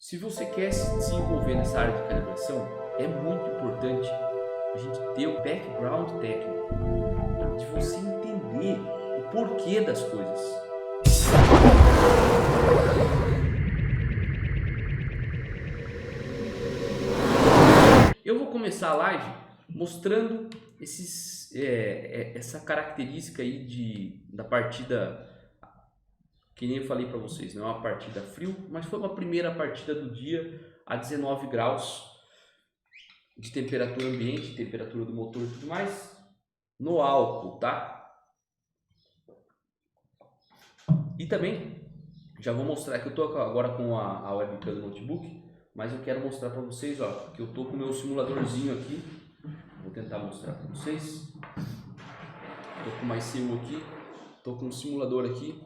Se você quer se desenvolver nessa área de calibração, é muito importante a gente ter o background técnico, de você entender o porquê das coisas. Eu vou começar a live mostrando essa característica aí da partida, que nem eu falei para vocês, não é uma partida frio, mas foi uma primeira partida do dia a 19 graus de temperatura ambiente, temperatura do motor e tudo mais, no álcool, tá? E também, já vou mostrar que eu tô agora com a webcam do notebook, mas eu quero mostrar para vocês, ó, que eu tô com o meu simuladorzinho aqui. Vou tentar mostrar para vocês. Tô com mais ICU aqui, tô com um simulador aqui,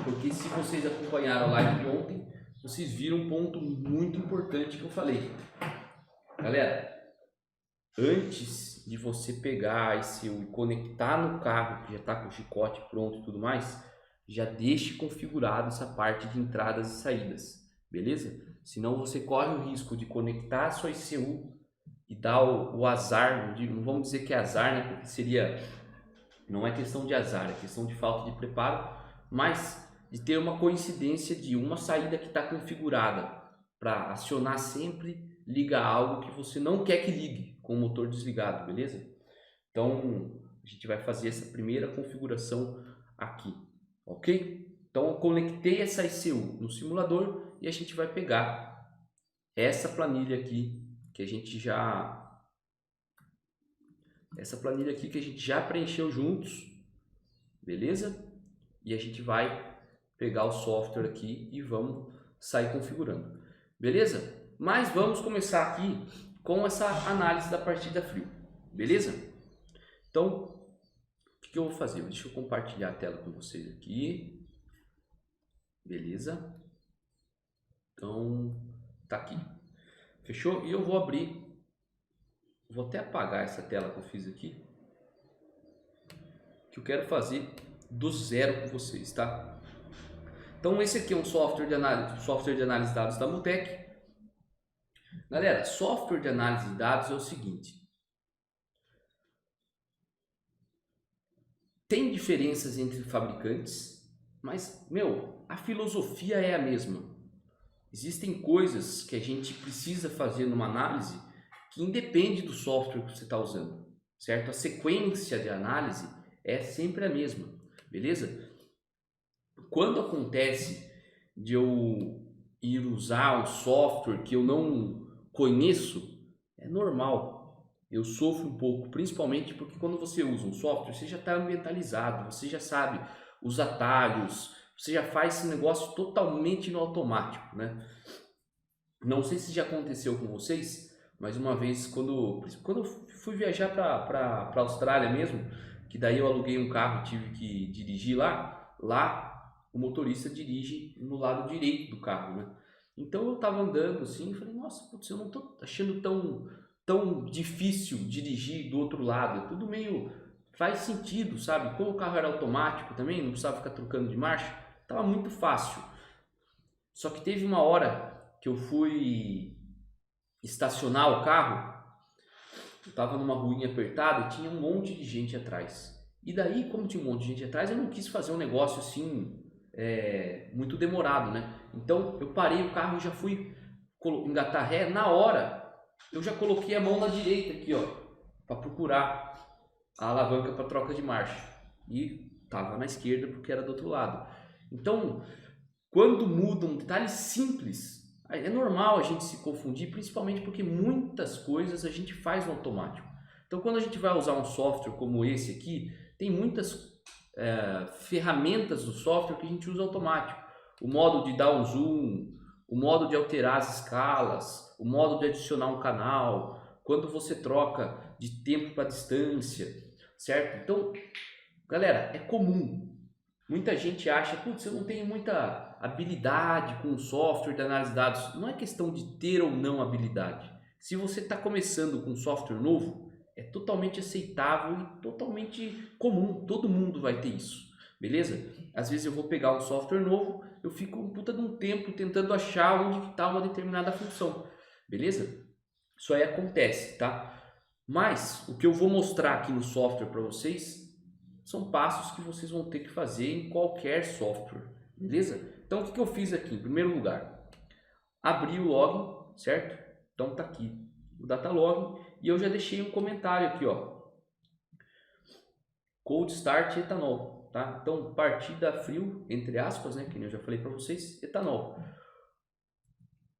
porque se vocês acompanharam a live de ontem, vocês viram um ponto muito importante que eu falei. Galera, antes de você pegar a ICU e conectar no carro, que já está com o chicote pronto e tudo mais, já deixe configurado essa parte de entradas e saídas, beleza? Senão você corre o risco de conectar a sua ICU e dar o azar, não vamos dizer que é azar, né? Porque não é questão de azar, é questão de falta de preparo, mas de ter uma coincidência de uma saída que está configurada para acionar sempre, liga algo que você não quer que ligue com o motor desligado, beleza? Então a gente vai fazer essa primeira configuração aqui, ok? Então eu conectei essa ICU no simulador e a gente vai pegar essa planilha aqui que a gente já preencheu juntos, beleza? E a gente vai pegar o software aqui e vamos sair configurando, beleza? Mas vamos começar aqui com essa análise da partida frio, beleza? Então, o que eu vou fazer? Deixa eu compartilhar a tela com vocês aqui, beleza? Então, tá aqui, fechou? E eu vou abrir, vou até apagar essa tela que eu fiz aqui, que eu quero fazer do zero com vocês, tá? Então esse aqui é um software de análise de dados da Mutec. Galera, software de análise de dados é o seguinte: tem diferenças entre fabricantes, mas, a filosofia é a mesma. Existem coisas que a gente precisa fazer numa análise que independe do software que você está usando, certo? A sequência de análise é sempre a mesma, beleza? Quando acontece de eu ir usar um software que eu não conheço, é normal. Eu sofro um pouco, principalmente porque quando você usa um software, você já está ambientalizado, você já sabe os atalhos, você já faz esse negócio totalmente no automático, né? Não sei se já aconteceu com vocês, mas uma vez quando eu fui viajar para a Austrália mesmo, que daí eu aluguei um carro, tive que dirigir lá o motorista dirige no lado direito do carro, né? Então eu tava andando assim e falei, nossa, putz, eu não tô achando tão difícil dirigir do outro lado, é tudo meio, faz sentido, sabe? Como o carro era automático também, não precisava ficar trocando de marcha, tava muito fácil. Só que teve uma hora que eu fui estacionar o carro, eu tava numa ruinha apertada e tinha um monte de gente atrás. E daí, como tinha um monte de gente atrás, eu não quis fazer um negócio assim, muito demorado, né? Então eu parei o carro e já fui engatar ré. Na hora, eu já coloquei a mão na direita aqui, ó, para procurar a alavanca para troca de marcha. E tava na esquerda porque era do outro lado. Então, quando muda um detalhe simples, é normal a gente se confundir, principalmente porque muitas coisas a gente faz no automático. Então, quando a gente vai usar um software como esse aqui, tem muitas ferramentas do software que a gente usa automático. O modo de dar um zoom, o modo de alterar as escalas, o modo de adicionar um canal, quando você troca de tempo para distância, certo? Então, galera, é comum. Muita gente acha, putz, eu não tenho muita habilidade com software de análise de dados. Não é questão de ter ou não habilidade. Se você está começando com um software novo, é totalmente aceitável e totalmente comum. Todo mundo vai ter isso, beleza? Às vezes eu vou pegar um software novo eu fico um puta de um tempo tentando achar onde que está uma determinada função, beleza? Isso aí acontece, tá? Mas o que eu vou mostrar aqui no software para vocês são passos que vocês vão ter que fazer em qualquer software, beleza? Então o que eu fiz aqui? Em primeiro lugar, abri o login, certo? Então tá aqui o data login e eu já deixei um comentário aqui, ó. Cold start etanol, tá? Então partida frio, entre aspas, né? Que nem eu já falei para vocês, etanol.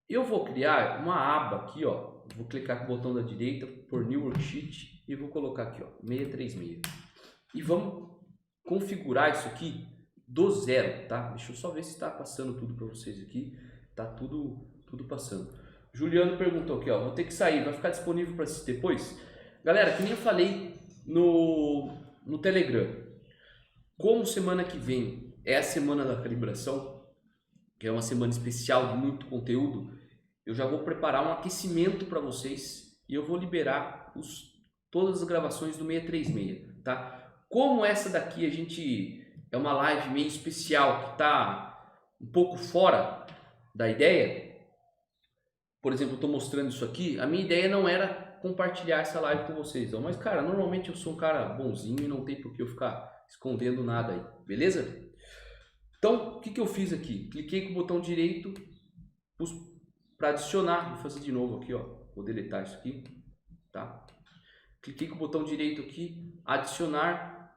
Eu vou criar uma aba aqui, ó. Vou clicar com o botão da direita por New Worksheet e vou colocar aqui, ó, 636. E vamos configurar isso aqui do zero, tá? Deixa eu só ver se está passando tudo para vocês aqui. Tá tudo passando. Juliano perguntou aqui, ó, vou ter que sair, vai ficar disponível para assistir depois? Galera, que nem eu falei no Telegram, como semana que vem é a semana da calibração, que é uma semana especial de muito conteúdo, eu já vou preparar um aquecimento para vocês e eu vou liberar todas as gravações do 636, tá? Como essa daqui é uma live meio especial que tá um pouco fora da ideia, por exemplo, eu estou mostrando isso aqui, a minha ideia não era compartilhar essa live com vocês, não, mas cara, normalmente eu sou um cara bonzinho e não tem por que eu ficar escondendo nada aí, beleza? Então, o que eu fiz aqui? Cliquei com o botão direito para adicionar, vou fazer de novo aqui, ó, vou deletar isso aqui, tá? Cliquei com o botão direito aqui, adicionar,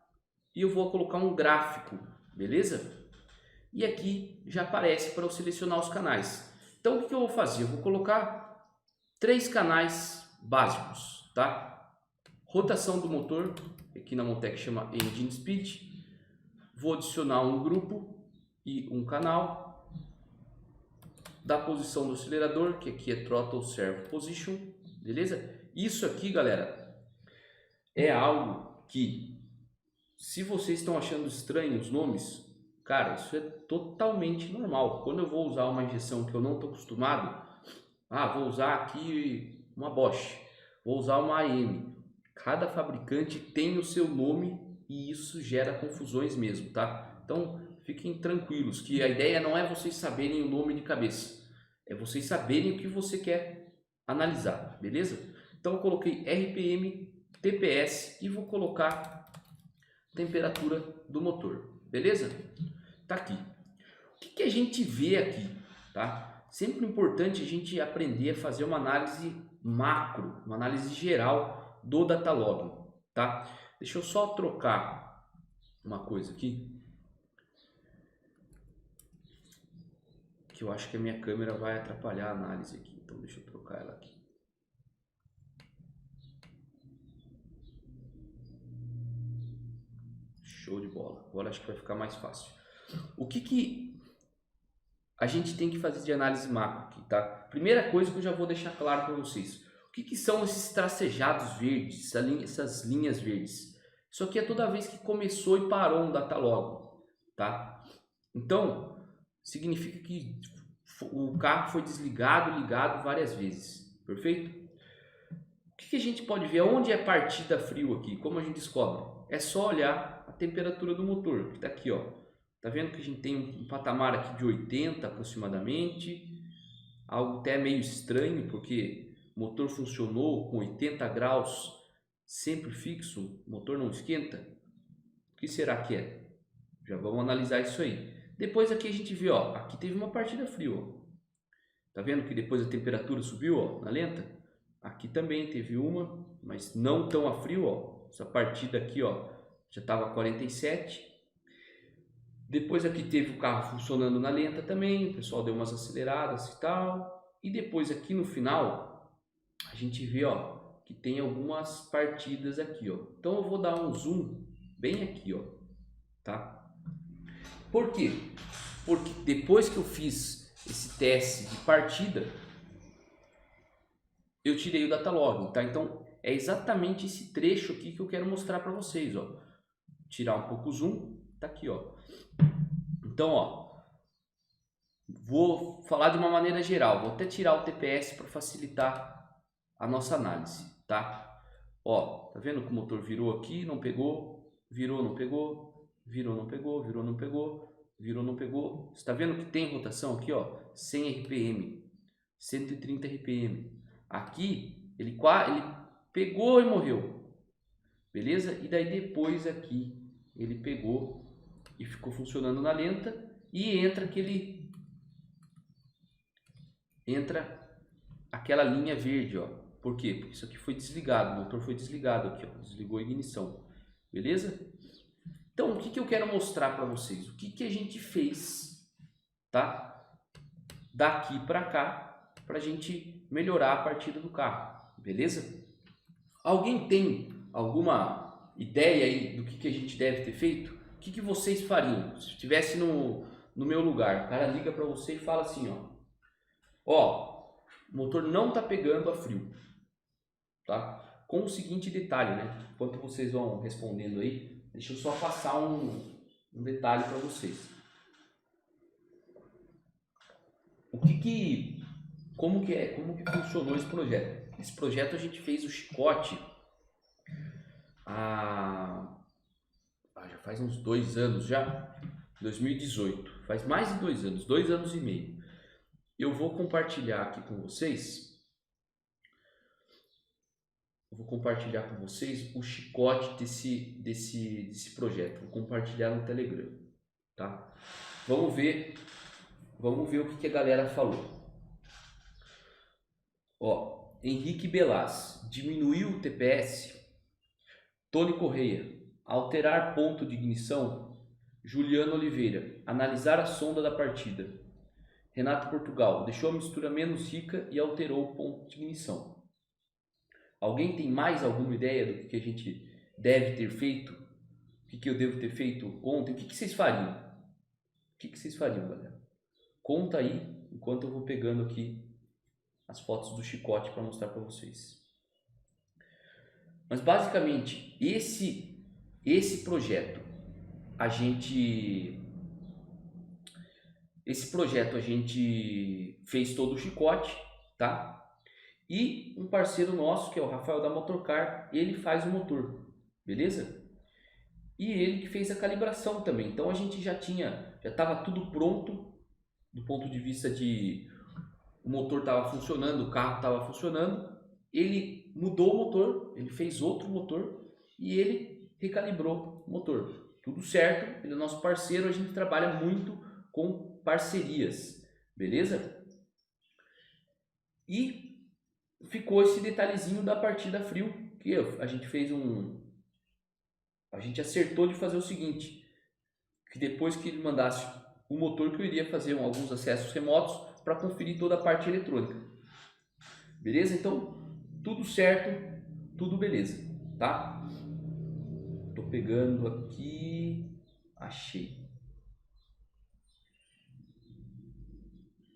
e eu vou colocar um gráfico, beleza? E aqui já aparece para eu selecionar os canais. Então, o que eu vou fazer? Eu vou colocar 3 canais básicos, tá? Rotação do motor, aqui na Montec chama Engine Speed. Vou adicionar um grupo e um canal. Da posição do acelerador, que aqui é Throttle Servo Position, beleza? Isso aqui, galera, é algo que, se vocês estão achando estranho os nomes, cara, isso é totalmente normal. Quando eu vou usar uma injeção que eu não estou acostumado, vou usar aqui uma Bosch, vou usar uma AM. Cada fabricante tem o seu nome e isso gera confusões mesmo, tá? Então, fiquem tranquilos que a ideia não é vocês saberem o nome de cabeça, é vocês saberem o que você quer analisar, beleza? Então, eu coloquei RPM, TPS e vou colocar temperatura do motor, beleza? Tá aqui. O que a gente vê aqui, tá? Sempre importante a gente aprender a fazer uma análise macro, uma análise geral do datalog, tá? Deixa eu só trocar uma coisa aqui, que eu acho que a minha câmera vai atrapalhar a análise aqui, então deixa eu trocar ela aqui. Show de bola, agora acho que vai ficar mais fácil. O que a gente tem que fazer de análise macro aqui, tá? Primeira coisa que eu já vou deixar claro para vocês. O que são esses tracejados verdes, essas linhas verdes? Isso aqui é toda vez que começou e parou um datalog, tá? Então, significa que o carro foi desligado, ligado várias vezes, perfeito? O que a gente pode ver? Onde é partida frio aqui? Como a gente descobre? É só olhar a temperatura do motor, que está aqui, ó. Tá vendo que a gente tem um patamar aqui de 80 aproximadamente, algo até meio estranho, porque o motor funcionou com 80 graus sempre fixo, o motor não esquenta. O que será que é? Já vamos analisar isso aí. Depois aqui a gente vê, ó, aqui teve uma partida frio, ó. Tá vendo que depois a temperatura subiu, ó, na lenta? Aqui também teve uma, mas não tão a frio, ó. Essa partida aqui, ó, já estava 47. Depois aqui teve o carro funcionando na lenta também, o pessoal deu umas aceleradas e tal. E depois aqui no final, a gente vê, ó, que tem algumas partidas aqui, ó. Então eu vou dar um zoom bem aqui, ó, tá? Por quê? Porque depois que eu fiz esse teste de partida, eu tirei o datalog, tá? Então é exatamente esse trecho aqui que eu quero mostrar para vocês, ó. Tirar um pouco o zoom, tá aqui, ó. Então, ó, vou falar de uma maneira geral, vou até tirar o TPS para facilitar a nossa análise, tá? Ó, tá vendo que o motor virou aqui, não pegou, virou, não pegou, virou, não pegou, virou, não pegou. Virou, não pegou. Você está vendo que tem rotação aqui, ó, 100 RPM, 130 RPM. Aqui ele pegou e morreu, beleza? E daí depois aqui ele pegou e ficou funcionando na lenta e entra aquela linha verde, ó. Por quê? Porque isso aqui foi desligado, o motor foi desligado aqui, ó, desligou a ignição, beleza? Então, o que eu quero mostrar para vocês? O que a gente fez, tá? Daqui para cá, para a gente melhorar a partida do carro, beleza? Alguém tem alguma ideia aí do que a gente deve ter feito? O que vocês fariam se estivesse no meu lugar? O cara liga para você e fala assim, ó, o motor não tá pegando a frio, tá? Com o seguinte detalhe, né? Enquanto vocês vão respondendo aí, deixa eu só passar um detalhe para vocês. Como que funcionou esse projeto? Esse projeto a gente fez o chicote já faz uns 2 anos já, 2018, faz mais de 2 anos e meio. Eu vou compartilhar aqui com vocês, o chicote desse projeto. Vou compartilhar no Telegram, tá? Vamos ver o que a galera falou. Ó, Henrique Belaz, diminuiu o TPS. Tony Correia, alterar ponto de ignição. Juliano Oliveira, analisar a sonda da partida. Renato Portugal, deixou a mistura menos rica e alterou o ponto de ignição. Alguém tem mais alguma ideia do que a gente deve ter feito? O que eu devo ter feito ontem? O que vocês fariam? O que vocês fariam, galera? Conta aí, enquanto eu vou pegando aqui as fotos do chicote para mostrar para vocês. Mas basicamente, esse projeto a gente fez todo o chicote, tá? E um parceiro nosso, que é o Rafael da Motorcar, ele faz o motor, beleza? E ele que fez a calibração também. Então a gente já estava tudo pronto do ponto de vista de o motor estava funcionando, o carro estava funcionando. Ele mudou o motor, ele fez outro motor e ele recalibrou o motor. Tudo certo, ele é nosso parceiro, a gente trabalha muito com parcerias, beleza? E ficou esse detalhezinho da partida frio, que a gente fez a gente acertou de fazer o seguinte, que depois que ele mandasse o motor, que eu iria fazer alguns acessos remotos para conferir toda a parte eletrônica. Beleza? Então, tudo certo, tudo beleza, tá? Tô pegando aqui, achei.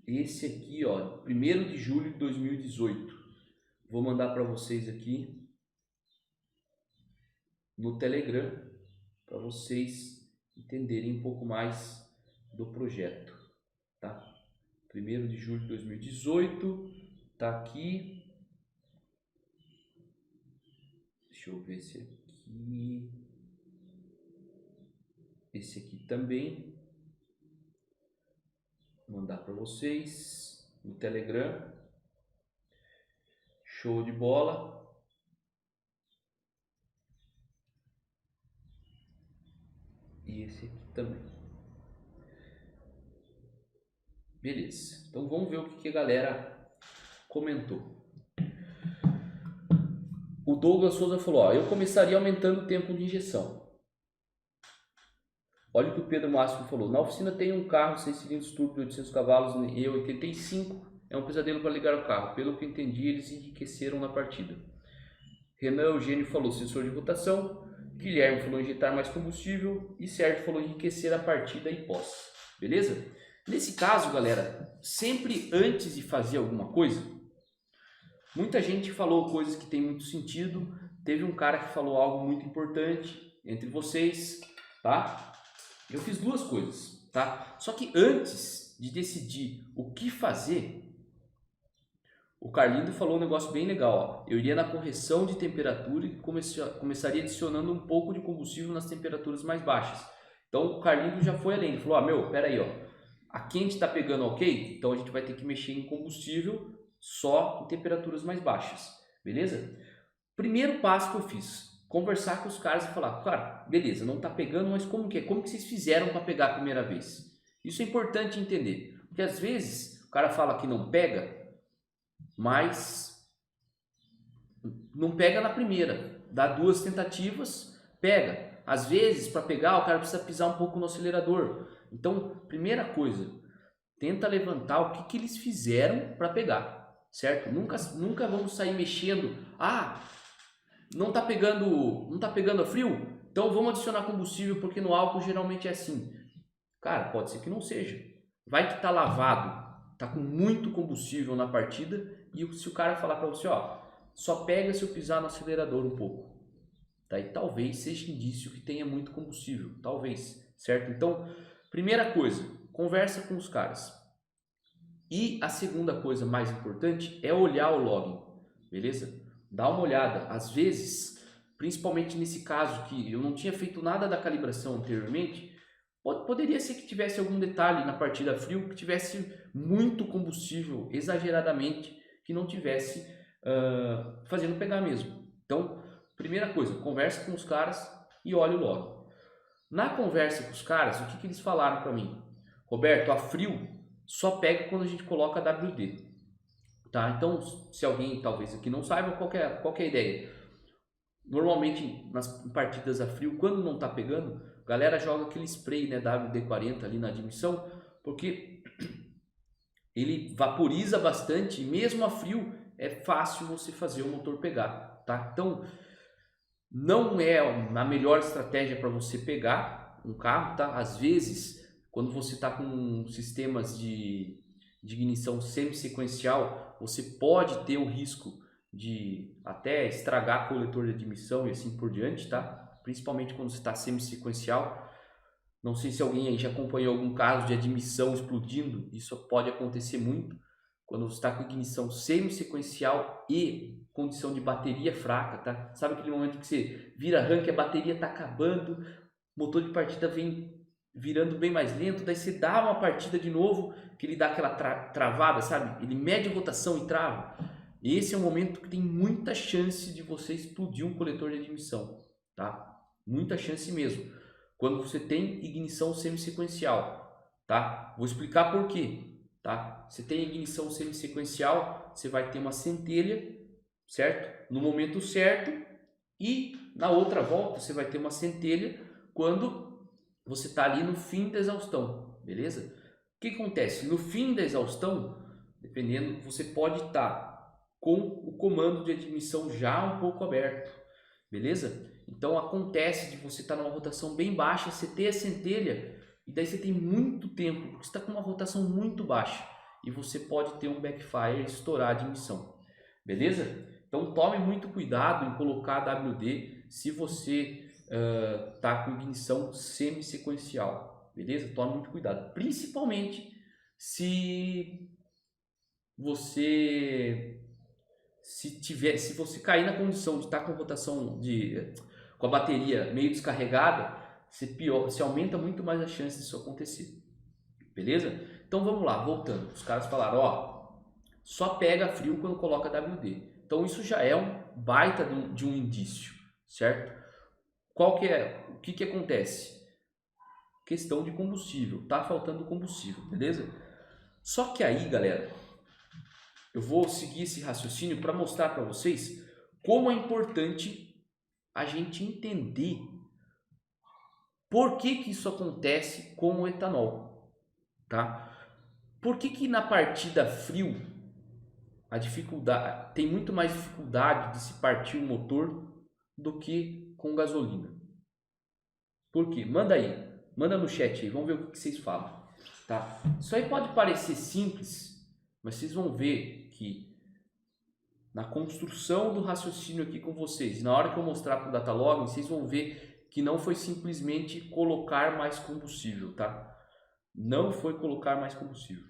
Esse aqui, ó, 1º de julho de 2018. Vou mandar para vocês aqui no Telegram para vocês entenderem um pouco mais do projeto, tá? 1º de julho de 2018, tá aqui. Deixa eu ver esse aqui também. Vou mandar para vocês no Telegram. Show de bola. E esse aqui também. Beleza. Então vamos ver o que a galera comentou. O Douglas Souza falou, ó, eu começaria aumentando o tempo de injeção. Olha o que o Pedro Máximo falou. Na oficina tem um carro 6 cilindros turbo de 800 cavalos E85. É um pesadelo para ligar o carro. Pelo que eu entendi, eles enriqueceram na partida. Renan Eugênio falou sensor de rotação. Guilherme falou injetar mais combustível. E Sérgio falou enriquecer a partida e pós. Beleza? Nesse caso, galera, sempre antes de fazer alguma coisa, muita gente falou coisas que tem muito sentido. Teve um cara que falou algo muito importante entre vocês, tá? Eu fiz 2 coisas, tá? Só que antes de decidir o que fazer, o Carlindo falou um negócio bem legal, ó. Eu iria na correção de temperatura e começaria adicionando um pouco de combustível nas temperaturas mais baixas. Então o Carlinhos já foi além, ele falou, meu, pera aí, ó, a quente está pegando ok, então a gente vai ter que mexer em combustível só em temperaturas mais baixas, beleza? Primeiro passo que eu fiz, conversar com os caras e falar, cara, beleza, não tá pegando, mas como que é? Como que vocês fizeram para pegar a primeira vez? Isso é importante entender, porque às vezes o cara fala que não pega, mas não pega na primeira, dá 2 tentativas, pega. Às vezes, para pegar, o cara precisa pisar um pouco no acelerador. Então, primeira coisa, tenta levantar o que eles fizeram para pegar, certo? Nunca vamos sair mexendo. Não tá pegando a frio? Então vamos adicionar combustível porque no álcool geralmente é assim. Cara, pode ser que não seja. Vai que tá lavado, tá com muito combustível na partida e se o cara falar para você, ó, só pega se eu pisar no acelerador um pouco. Daí talvez seja indício que tenha muito combustível, talvez, certo? Então, primeira coisa, conversa com os caras. E a segunda coisa mais importante é olhar o login, beleza? Dá uma olhada. Às vezes, principalmente nesse caso que eu não tinha feito nada da calibração anteriormente, poderia ser que tivesse algum detalhe na partida frio que tivesse muito combustível, exageradamente, que não tivesse fazendo pegar mesmo. Então, primeira coisa, conversa com os caras e olha o log. Na conversa com os caras, o que eles falaram para mim? Roberto, a frio só pega quando a gente coloca WD. Tá? Então, se alguém talvez aqui não saiba, qual é a ideia? Normalmente nas partidas a frio, quando não está pegando, a galera joga aquele spray, né, WD-40 ali na admissão, porque ele vaporiza bastante e mesmo a frio é fácil você fazer o motor pegar, tá? Então não é a melhor estratégia para você pegar um carro, tá? Às vezes, quando você está com sistemas de ignição semi-sequencial, você pode ter o risco de até estragar coletor de admissão e assim por diante, tá? Principalmente quando você está semi-sequencial. Não sei se alguém aí já acompanhou algum caso de admissão explodindo, isso pode acontecer muito quando você está com ignição semi-sequencial e condição de bateria fraca, tá? Sabe aquele momento que você vira arranque, a bateria está acabando, o motor de partida vem virando bem mais lento, daí você dá uma partida de novo, que ele dá aquela travada, sabe? Ele mede a rotação e trava. Esse é o momento que tem muita chance de você explodir um coletor de admissão, tá? Muita chance mesmo. Quando você tem ignição semi-sequencial, tá? Vou explicar por quê, tá? Você tem ignição semi-sequencial, você vai ter uma centelha, certo? No momento certo e na outra volta você vai ter uma centelha quando você está ali no fim da exaustão, beleza? O que acontece? No fim da exaustão, dependendo, você pode estar com o comando de admissão já um pouco aberto, beleza? Então acontece de você estar numa rotação bem baixa, você ter a centelha e daí você tem muito tempo, porque você está com uma rotação muito baixa e você pode ter um backfire e estourar a admissão, beleza? Então tome muito cuidado em colocar WD se você está com ignição semi-sequencial, beleza? Tome muito cuidado, principalmente se você se você cair na condição de estar com rotação com a bateria meio descarregada, você aumenta muito mais a chance disso acontecer, beleza? Então vamos lá, voltando. Os caras falaram, ó, só pega frio quando coloca WD. Então isso já é um baita de um indício, certo? O que acontece? Questão de combustível, tá faltando combustível, beleza? Só que aí, galera, eu vou seguir esse raciocínio para mostrar para vocês como é importante a gente entender por que isso acontece com o etanol, tá? Por que na partida frio a dificuldade tem muito mais dificuldade de se partir o motor do que com gasolina? Por quê? Manda aí, manda no chat aí, vamos ver o que vocês falam, tá? Isso aí pode parecer simples, mas vocês vão ver que na construção do raciocínio aqui com vocês, na hora que eu mostrar para o Datalog, vocês vão ver que não foi simplesmente colocar mais combustível, tá? Não foi colocar mais combustível.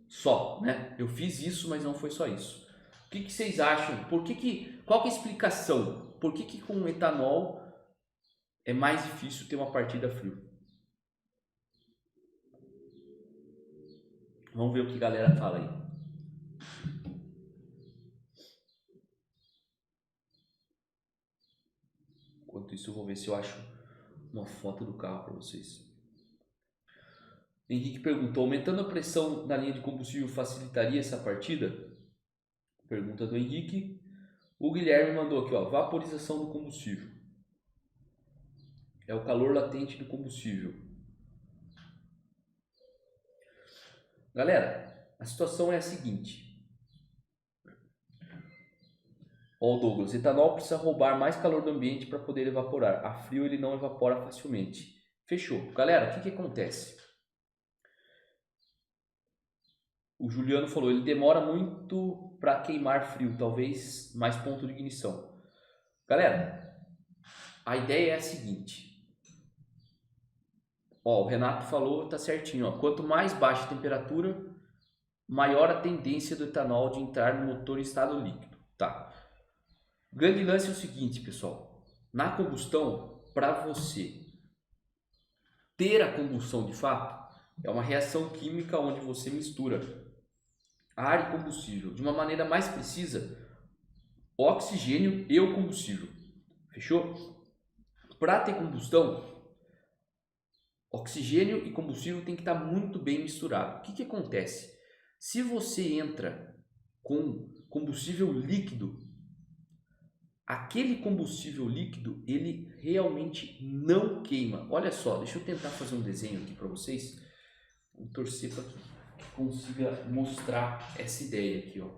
Só, né? Eu fiz isso, mas não foi só isso. O que vocês acham? Qual que é a explicação? Por que com etanol é mais difícil ter uma partida frio. Vamos ver o que a galera fala aí. Enquanto isso, eu vou ver se eu acho uma foto do carro para vocês. Henrique perguntou: aumentando a pressão na linha de combustível facilitaria essa partida? Pergunta do Henrique. O Guilherme mandou aqui, ó, vaporização do combustível. É o calor latente do combustível. Galera, a situação é a seguinte. Ó, o Douglas, etanol precisa roubar mais calor do ambiente para poder evaporar. A frio ele não evapora facilmente. Fechou. Galera, o que acontece? O Juliano falou, ele demora muito para queimar frio, talvez mais ponto de ignição. Galera, a ideia é a seguinte. Ó, o Renato falou, tá certinho, ó. Quanto mais baixa a temperatura, maior a tendência do etanol de entrar no motor em estado líquido, tá? O grande lance é o seguinte, pessoal. Na combustão, para você ter a combustão de fato, é uma reação química onde você mistura ar e combustível. De uma maneira mais precisa, oxigênio e o combustível. Fechou? Para ter combustão, oxigênio e combustível tem que estar muito bem misturado. O que acontece? Se você entra com combustível líquido, aquele combustível líquido, ele realmente não queima. Olha só, deixa eu tentar fazer um desenho aqui para vocês. Vamos torcer para que consiga mostrar essa ideia aqui, ó.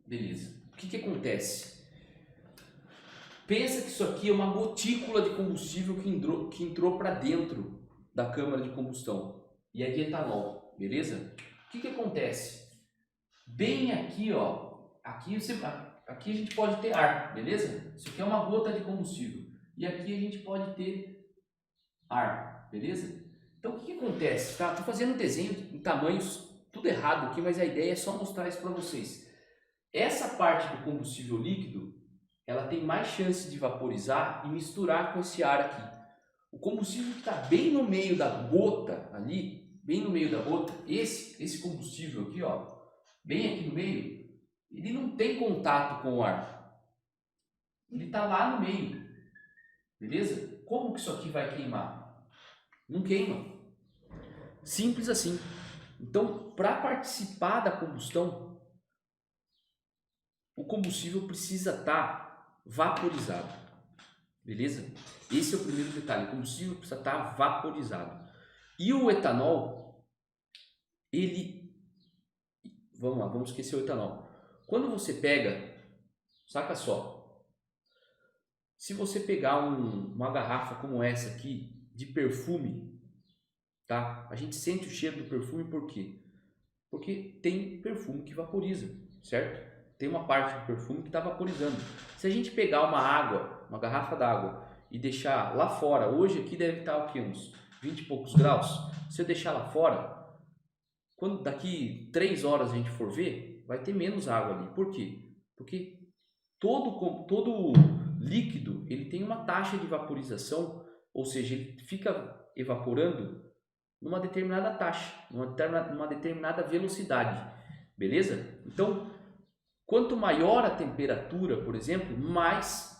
Beleza. O que acontece? Pensa que isso aqui é uma gotícula de combustível que entrou para dentro da câmara de combustão. E é de etanol, beleza? O que acontece? Bem aqui, ó, aqui a gente pode ter ar, beleza? Isso aqui é uma gota de combustível. E aqui a gente pode ter ar, beleza? Então o que acontece? Tá? Tô fazendo um desenho em tamanhos tudo errado aqui, mas a ideia é só mostrar isso para vocês. Essa parte do combustível líquido, ela tem mais chance de vaporizar e misturar com esse ar aqui. O combustível que está bem no meio da gota ali, bem no meio da gota, esse combustível aqui, ó, bem aqui no meio, ele não tem contato com o ar. Ele está lá no meio, beleza? Como que isso aqui vai queimar? Não queima. Simples assim. Então, para participar da combustão, o combustível precisa estar vaporizado, beleza? Esse é o primeiro detalhe, o combustível precisa estar vaporizado. E o etanol, ele... Vamos lá, vamos esquecer o etanol. Quando você pega, saca só, se você pegar uma garrafa como essa aqui, de perfume, tá? A gente sente o cheiro do perfume por quê? Porque tem perfume que vaporiza, certo? Tem uma parte do perfume que está vaporizando. Se a gente pegar uma água, uma garrafa d'água e deixar lá fora, hoje aqui deve estar o quê? Uns 20 e poucos graus. Se eu deixar lá fora, quando daqui 3 horas a gente for ver, vai ter menos água ali. Por quê? Porque todo líquido ele tem uma taxa de vaporização, ou seja, ele fica evaporando numa determinada taxa, numa determinada velocidade, beleza? Então, quanto maior a temperatura, por exemplo,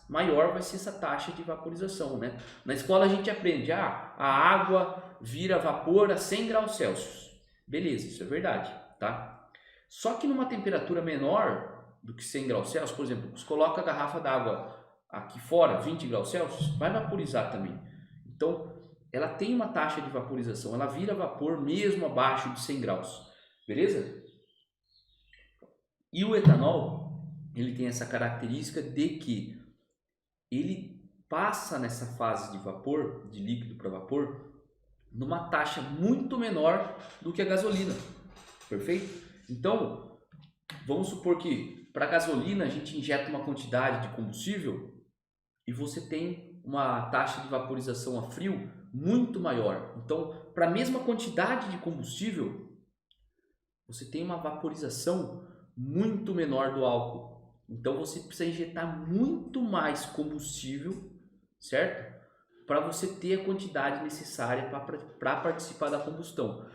maior vai ser essa taxa de vaporização, né? Na escola a gente aprende, a água vira vapor a 100 graus Celsius. Beleza, isso é verdade, tá? Só que numa temperatura menor do que 100 graus Celsius, por exemplo, você coloca a garrafa d'água aqui fora, 20 graus Celsius, vai vaporizar também. Então, ela tem uma taxa de vaporização, ela vira vapor mesmo abaixo de 100 graus, beleza? E o etanol, ele tem essa característica de que ele passa nessa fase de vapor, de líquido para vapor, numa taxa muito menor do que a gasolina, perfeito? Então, vamos supor que para gasolina a gente injeta uma quantidade de combustível e você tem uma taxa de vaporização a frio muito maior. Então, para a mesma quantidade de combustível, você tem uma vaporização muito menor do álcool. Então você precisa injetar muito mais combustível, certo? Para você ter a quantidade necessária para participar da combustão.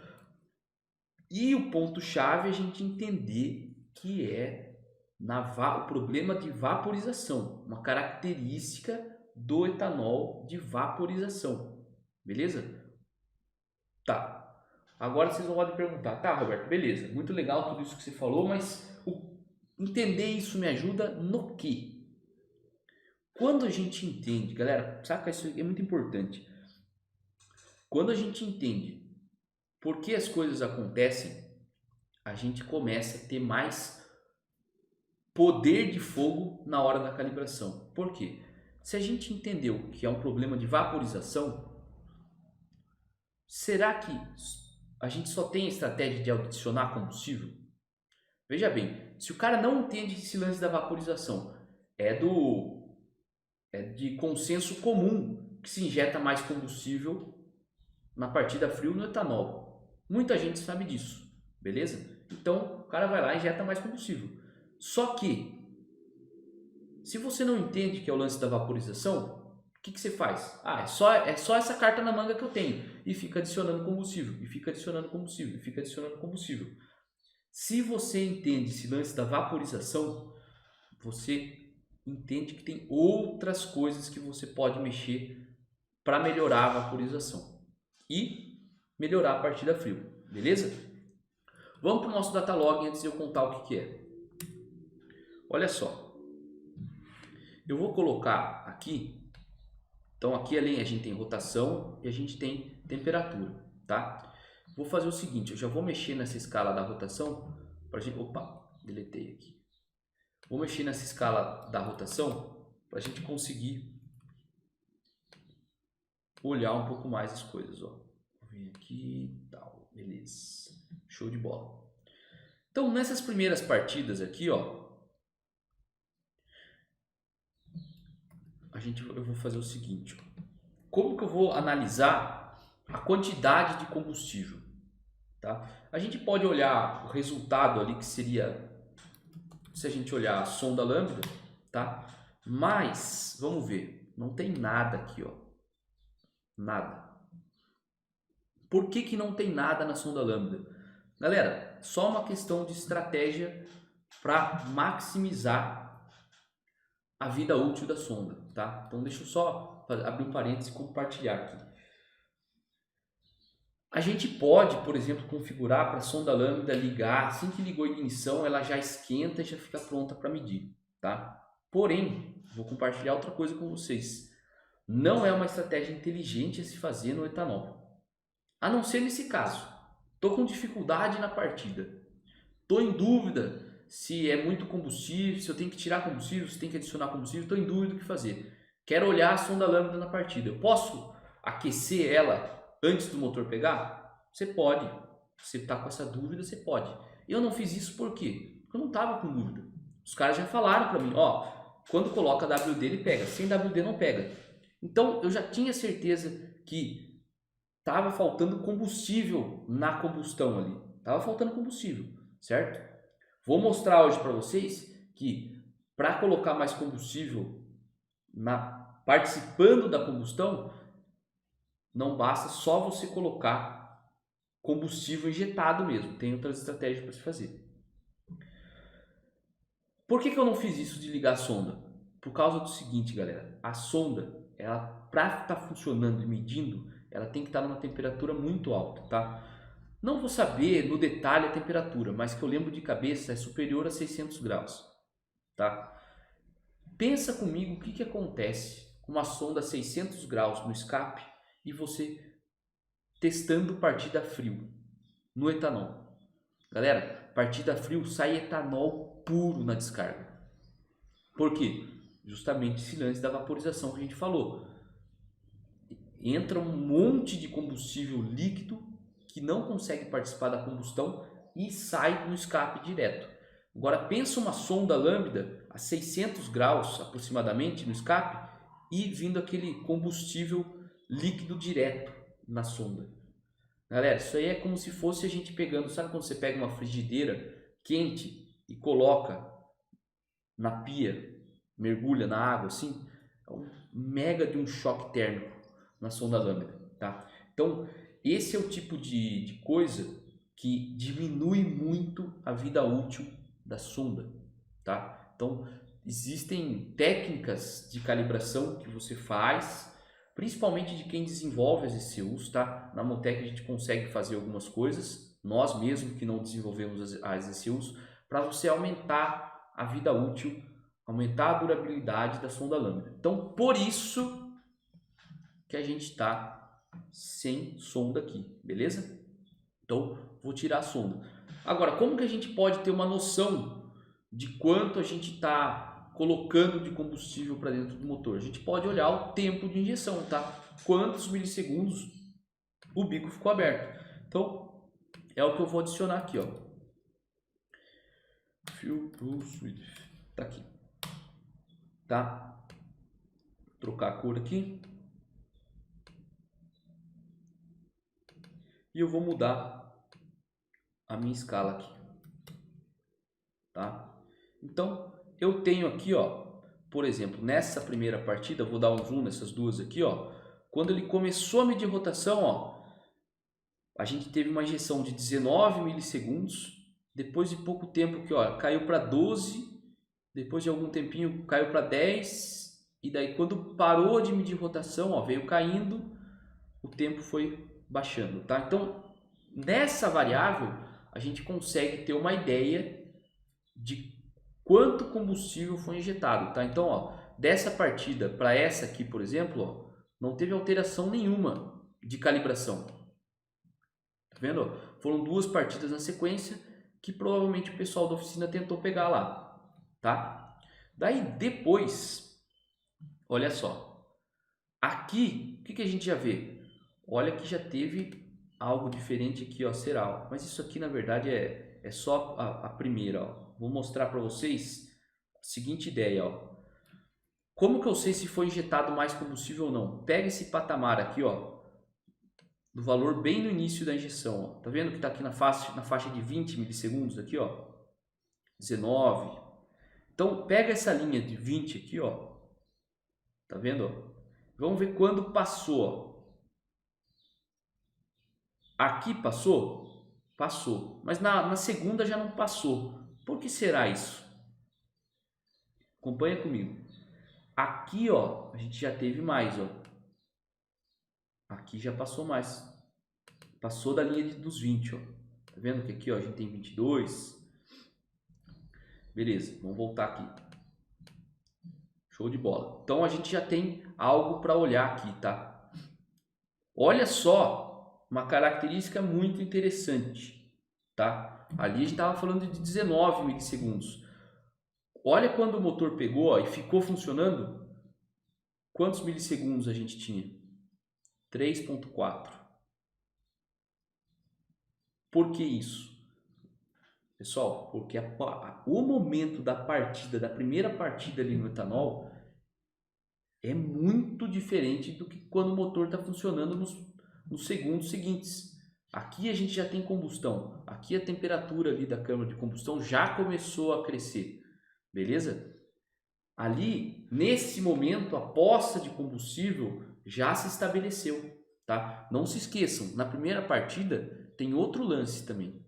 E o ponto-chave é a gente entender que é o problema de vaporização, uma característica do etanol de vaporização, beleza? Tá. Agora vocês vão podem perguntar, tá, Roberto, beleza, muito legal tudo isso que você falou, mas entender isso me ajuda no quê? Quando a gente entende, galera, saca, isso é muito importante. Quando a gente entende por que as coisas acontecem, a gente começa a ter mais poder de fogo na hora da calibração. Por quê? Se a gente entendeu que é um problema de vaporização, será que a gente só tem a estratégia de adicionar combustível? Veja bem, se o cara não entende esse lance da vaporização, é de consenso comum que se injeta mais combustível na partida frio no etanol. Muita gente sabe disso, beleza? Então o cara vai lá e injeta mais combustível. Só que, se você não entende que é o lance da vaporização, o que você faz? Ah, é só essa carta na manga que eu tenho. E fica adicionando combustível, e fica adicionando combustível, e fica adicionando combustível. Se você entende esse lance da vaporização, você entende que tem outras coisas que você pode mexer para melhorar a vaporização e melhorar a partida frio, beleza? Vamos para o nosso datalog antes de eu contar o que é. Olha só, eu vou colocar aqui, então aqui além a gente tem rotação e a gente tem temperatura, tá? Vou fazer o seguinte, eu já vou mexer nessa escala da rotação para gente, opa, deletei aqui. Vou mexer nessa escala da rotação para a gente conseguir olhar um pouco mais as coisas, ó. Vou vir aqui e tal, beleza, show de bola. Então nessas primeiras partidas aqui, ó, eu vou fazer o seguinte, ó. Como que eu vou analisar a quantidade de combustível, tá? A gente pode olhar o resultado ali que seria, se a gente olhar a sonda lambda, tá? Mas vamos ver, não tem nada aqui, ó, nada. Por que não tem nada na sonda lambda? Galera, só uma questão de estratégia para maximizar a vida útil da sonda, tá? Então deixa eu só abrir um parênteses e compartilhar aqui. A gente pode, por exemplo, configurar para a sonda lambda ligar, assim que ligou a ignição, ela já esquenta e já fica pronta para medir, tá? Porém, vou compartilhar outra coisa com vocês. Não é uma estratégia inteligente a se fazer no etanol. A não ser nesse caso. Estou com dificuldade na partida. Estou em dúvida se é muito combustível, se eu tenho que tirar combustível, se tem que adicionar combustível. Estou em dúvida do que fazer. Quero olhar a sonda lambda na partida. Eu posso aquecer ela antes do motor pegar? Você pode. Você está com essa dúvida, você pode. Eu não fiz isso por quê? Porque eu não estava com dúvida. Os caras já falaram para mim, ó, quando coloca WD ele pega, sem WD não pega. Então eu já tinha certeza que estava faltando combustível na combustão ali. Estava faltando combustível, certo? Vou mostrar hoje para vocês que para colocar mais combustível participando da combustão, não basta só você colocar combustível injetado mesmo. Tem outras estratégias para se fazer. Por que eu não fiz isso de ligar a sonda? Por causa do seguinte, galera. A sonda, ela para estar funcionando e medindo, ela tem que estar numa temperatura muito alta, tá? Não vou saber no detalhe a temperatura, mas que eu lembro de cabeça é superior a 600 graus, tá? Pensa comigo o que acontece com uma sonda a 600 graus no escape e você testando partida frio no etanol. Galera, partida frio sai etanol puro na descarga. Por quê? Justamente esse lance da vaporização que a gente falou. Entra um monte de combustível líquido que não consegue participar da combustão e sai no escape direto. Agora pensa uma sonda lambda a 600 graus aproximadamente no escape e vindo aquele combustível líquido direto na sonda. Galera, isso aí é como se fosse a gente pegando, sabe quando você pega uma frigideira quente e coloca na pia, mergulha na água assim, é um mega de um choque térmico na sonda lambda, tá? Então, esse é o tipo de coisa que diminui muito a vida útil da sonda, tá? Então, existem técnicas de calibração que você faz, principalmente de quem desenvolve as ECUs, tá? Na Motec a gente consegue fazer algumas coisas, nós mesmos que não desenvolvemos as ECUs, para você aumentar a vida útil, aumentar a durabilidade da sonda lambda. Então, por isso que a gente está sem sonda aqui, beleza? Então, vou tirar a sonda. Agora, como que a gente pode ter uma noção de quanto a gente está colocando de combustível para dentro do motor? A gente pode olhar o tempo de injeção, tá? Quantos milissegundos o bico ficou aberto. Então, é o que eu vou adicionar aqui, ó. Fuel Pulse Width. Tá aqui. Tá? Vou trocar a cor aqui. E eu vou mudar a minha escala aqui, tá? Então, eu tenho aqui, ó, por exemplo, nessa primeira partida, eu vou dar um zoom nessas duas aqui, ó. Quando ele começou a medir rotação, ó, a gente teve uma injeção de 19 milissegundos. Depois de pouco tempo aqui, ó, caiu para 12. Depois de algum tempinho, caiu para 10. E daí, quando parou de medir rotação, ó, veio caindo, o tempo foi baixando, tá? Então, nessa variável, a gente consegue ter uma ideia de quanto combustível foi injetado, tá? Então, ó, dessa partida para essa aqui, por exemplo, ó, não teve alteração nenhuma de calibração. Tá vendo? Foram duas partidas na sequência que provavelmente o pessoal da oficina tentou pegar lá, tá? Daí depois, olha só, aqui, o que a gente já vê? Olha que já teve algo diferente aqui, ó, Ceral. Mas isso aqui na verdade é só a primeira, ó. Vou mostrar para vocês a seguinte ideia, ó. Como que eu sei se foi injetado mais combustível ou não? Pega esse patamar aqui, ó, do valor bem no início da injeção, ó. Tá vendo que tá aqui na faixa de 20 milissegundos aqui, ó, 19. Então pega essa linha de 20 aqui, ó. Tá vendo, ó? Vamos ver quando passou, ó. Aqui passou? Passou. Mas na segunda já não passou. Por que será isso? Acompanha comigo. Aqui, ó, a gente já teve mais, ó. Aqui já passou mais. Passou da linha dos 20, ó. Tá vendo que aqui, ó, a gente tem 22. Beleza, vamos voltar aqui. Show de bola. Então a gente já tem algo para olhar aqui, tá? Olha só, uma característica muito interessante, tá? Ali a gente estava falando de 19 milissegundos. Olha quando o motor pegou, ó, e ficou funcionando, quantos milissegundos a gente tinha? 3.4. Por que isso? Pessoal, porque o momento da partida, da primeira partida ali no etanol, é muito diferente do que quando o motor está funcionando nos segundos seguintes. Aqui a gente já tem combustão, aqui a temperatura ali da câmara de combustão já começou a crescer, beleza? Ali, nesse momento, a poça de combustível já se estabeleceu, tá? Não se esqueçam, na primeira partida tem outro lance também.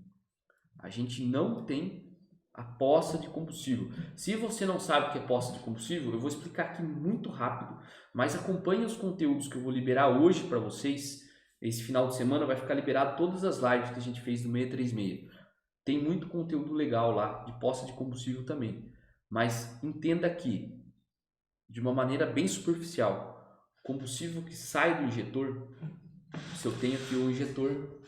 A gente não tem a poça de combustível. Se você não sabe o que é poça de combustível, eu vou explicar aqui muito rápido, mas acompanhe os conteúdos que eu vou liberar hoje para vocês. Esse final de semana vai ficar liberado todas as lives que a gente fez do 636. Tem muito conteúdo legal lá de poça de combustível também. Mas entenda aqui, de uma maneira bem superficial, combustível que sai do injetor, se eu tenho aqui o injetor,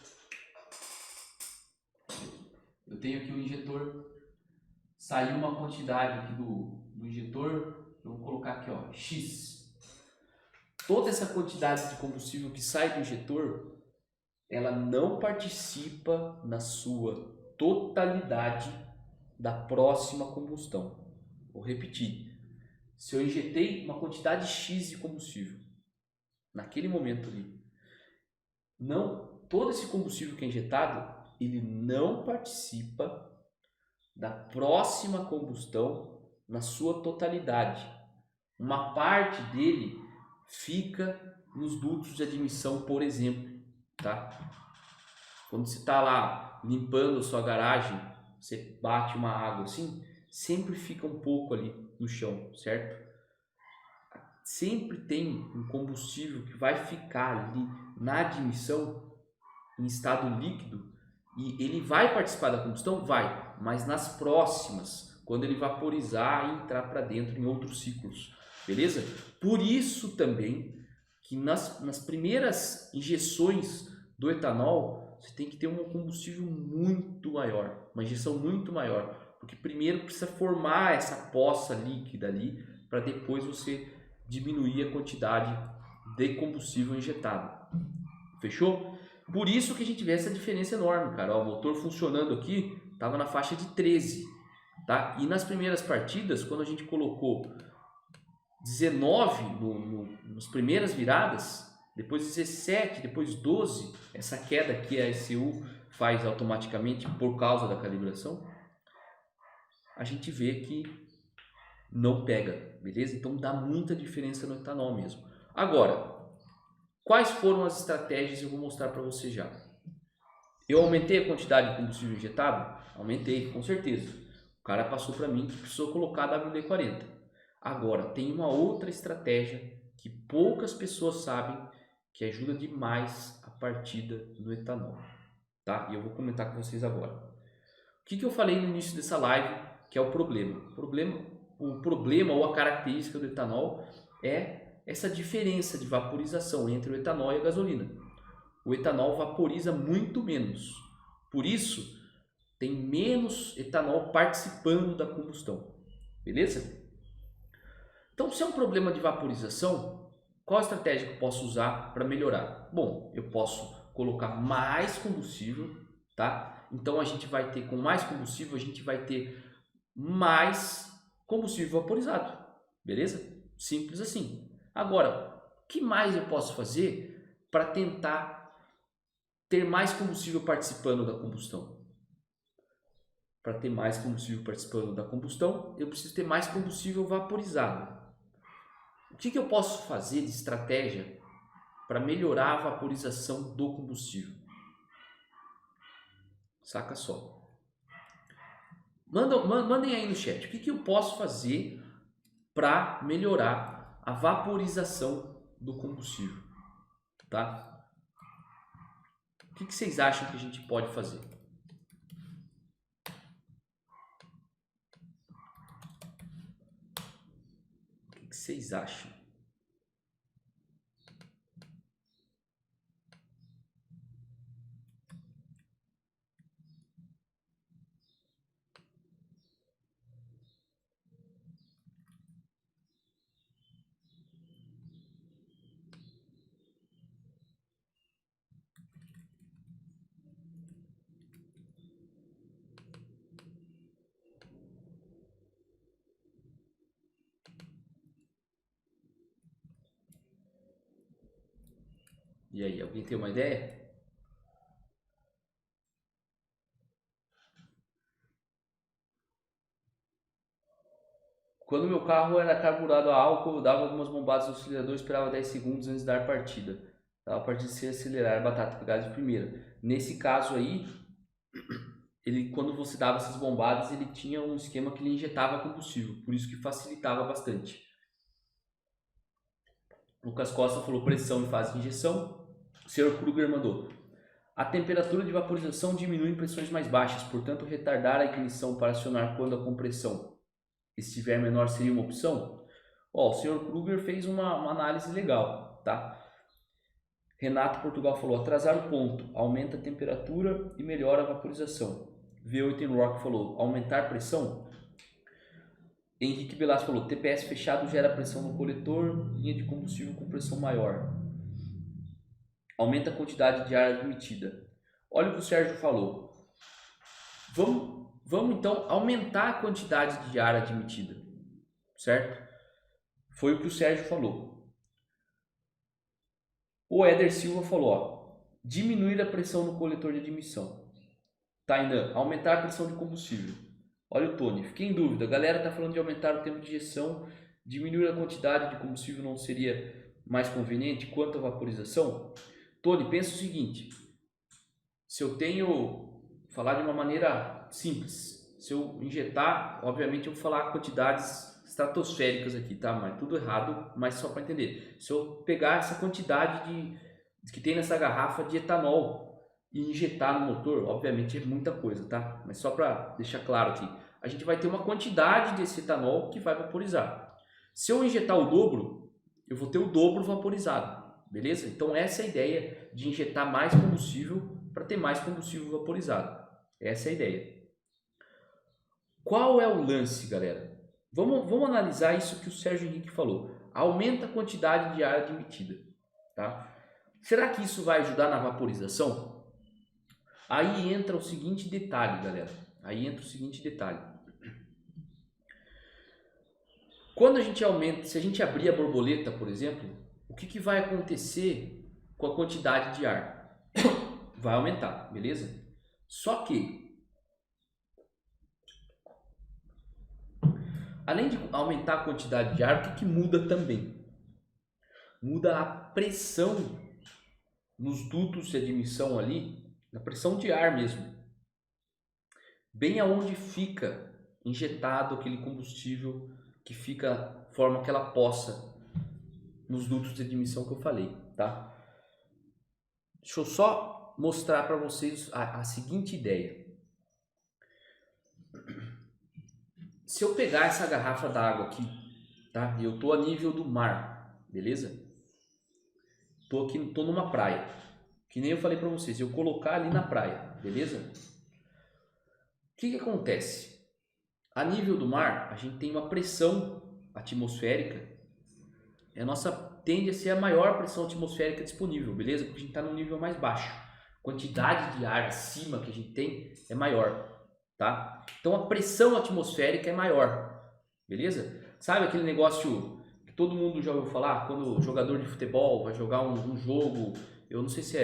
saiu uma quantidade aqui do injetor, eu vou colocar aqui, ó, X. Toda essa quantidade de combustível que sai do injetor, ela não participa na sua totalidade da próxima combustão. Vou repetir. Se eu injetei uma quantidade X de combustível, naquele momento ali, todo esse combustível que é injetado, ele não participa da próxima combustão na sua totalidade. Uma parte dele fica nos dutos de admissão, por exemplo, tá? Quando você está lá limpando a sua garagem, você bate uma água assim, sempre fica um pouco ali no chão, certo? Sempre tem um combustível que vai ficar ali na admissão em estado líquido e ele vai participar da combustão? Vai, mas nas próximas, quando ele vaporizar e entrar para dentro em outros ciclos, beleza? Por isso também que nas primeiras injeções do etanol, você tem que ter um combustível muito maior, uma injeção muito maior, porque primeiro precisa formar essa poça líquida ali, para depois você diminuir a quantidade de combustível injetado. Fechou? Por isso que a gente vê essa diferença enorme, cara. Ó, o motor funcionando aqui estava na faixa de 13, tá? E nas primeiras partidas, quando a gente colocou 19 nas primeiras viradas, depois 17, depois 12, essa queda que a ECU faz automaticamente por causa da calibração, a gente vê que não pega, beleza? Então dá muita diferença no etanol mesmo. Agora, quais foram as estratégias eu vou mostrar para você já. Eu aumentei a quantidade de combustível injetado? Aumentei, com certeza. O cara passou para mim que precisou colocar WD-40. Agora, tem uma outra estratégia que poucas pessoas sabem que ajuda demais a partida no etanol, tá? E eu vou comentar com vocês agora. O que eu falei no início dessa live que é o problema? O problema ou a característica do etanol é essa diferença de vaporização entre o etanol e a gasolina. O etanol vaporiza muito menos, por isso tem menos etanol participando da combustão, beleza? Então, se é um problema de vaporização, qual a estratégia que eu posso usar para melhorar? Bom, eu posso colocar mais combustível, tá? Então a gente vai ter, com mais combustível, a gente vai ter mais combustível vaporizado, beleza? Simples assim. Agora, o que mais eu posso fazer para tentar ter mais combustível participando da combustão? Para ter mais combustível participando da combustão, eu preciso ter mais combustível vaporizado. O que eu posso fazer de estratégia para melhorar a vaporização do combustível? Saca só. Mandem aí no chat. O que eu posso fazer para melhorar a vaporização do combustível? Tá? O que vocês acham que a gente pode fazer? O que vocês acham? E aí, alguém tem uma ideia? Quando meu carro era carburado a álcool, eu dava algumas bombadas no acelerador e esperava 10 segundos antes de dar partida. A partir de se acelerar a batata pegada de primeira. Nesse caso aí, quando você dava essas bombadas, ele tinha um esquema que ele injetava combustível, por isso que facilitava bastante. Lucas Costa falou pressão em fase de injeção. O Sr. Kruger mandou: a temperatura de vaporização diminui em pressões mais baixas, portanto retardar a ignição para acionar quando a compressão estiver menor seria uma opção? O Sr. Kruger fez uma análise legal, tá? Renato Portugal falou: atrasar o ponto, aumenta a temperatura e melhora a vaporização. V8 Rock falou: aumentar pressão. Henrique Velasco falou: TPS fechado gera pressão no coletor, linha de combustível com pressão maior. Aumenta a quantidade de ar admitida. Olha o que o Sérgio falou. Vamos então aumentar a quantidade de ar admitida, certo? Foi o que o Sérgio falou. O Éder Silva falou: diminuir a pressão no coletor de admissão. Tainan, aumentar a pressão de combustível. Olha o Tony, fiquei em dúvida. A galera está falando de aumentar o tempo de injeção, diminuir a quantidade de combustível não seria mais conveniente quanto à vaporização? Tony, pensa o seguinte, se eu tenho, falar de uma maneira simples, se eu injetar, obviamente eu vou falar quantidades estratosféricas aqui, tá? Mas tudo errado, mas só para entender. Se eu pegar essa quantidade que tem nessa garrafa de etanol e injetar no motor, obviamente é muita coisa, tá? Mas só para deixar claro aqui, a gente vai ter uma quantidade desse etanol que vai vaporizar. Se eu injetar o dobro, eu vou ter o dobro vaporizado, beleza? Então essa é a ideia de injetar mais combustível para ter mais combustível vaporizado. Essa é a ideia. Qual é o lance, galera? Vamos analisar isso que o Sérgio Henrique falou. Aumenta a quantidade de ar admitida, tá? Será que isso vai ajudar na vaporização? Aí entra o seguinte detalhe, galera. Aí entra o seguinte detalhe. Quando a gente aumenta, se a gente abrir a borboleta, por exemplo, o que vai acontecer com a quantidade de ar? Vai aumentar, beleza? Só que, além de aumentar a quantidade de ar, o que muda também? Muda a pressão nos dutos de admissão ali, na pressão de ar mesmo. Bem aonde fica injetado aquele combustível que forma aquela poça nos dutos de admissão que eu falei, tá? Deixa eu só mostrar para vocês a seguinte ideia. Se eu pegar essa garrafa d'água aqui, tá? E eu tô a nível do mar, beleza? Tô numa praia, que nem eu falei para vocês, eu colocar ali na praia, beleza? O que acontece? A nível do mar, a gente tem uma pressão atmosférica, a nossa tende a ser a maior pressão atmosférica disponível, beleza? Porque a gente está num nível mais baixo. A quantidade de ar acima que a gente tem é maior, tá? Então a pressão atmosférica é maior, beleza? Sabe aquele negócio que todo mundo já ouviu falar? Quando o jogador de futebol vai jogar um jogo, eu não sei se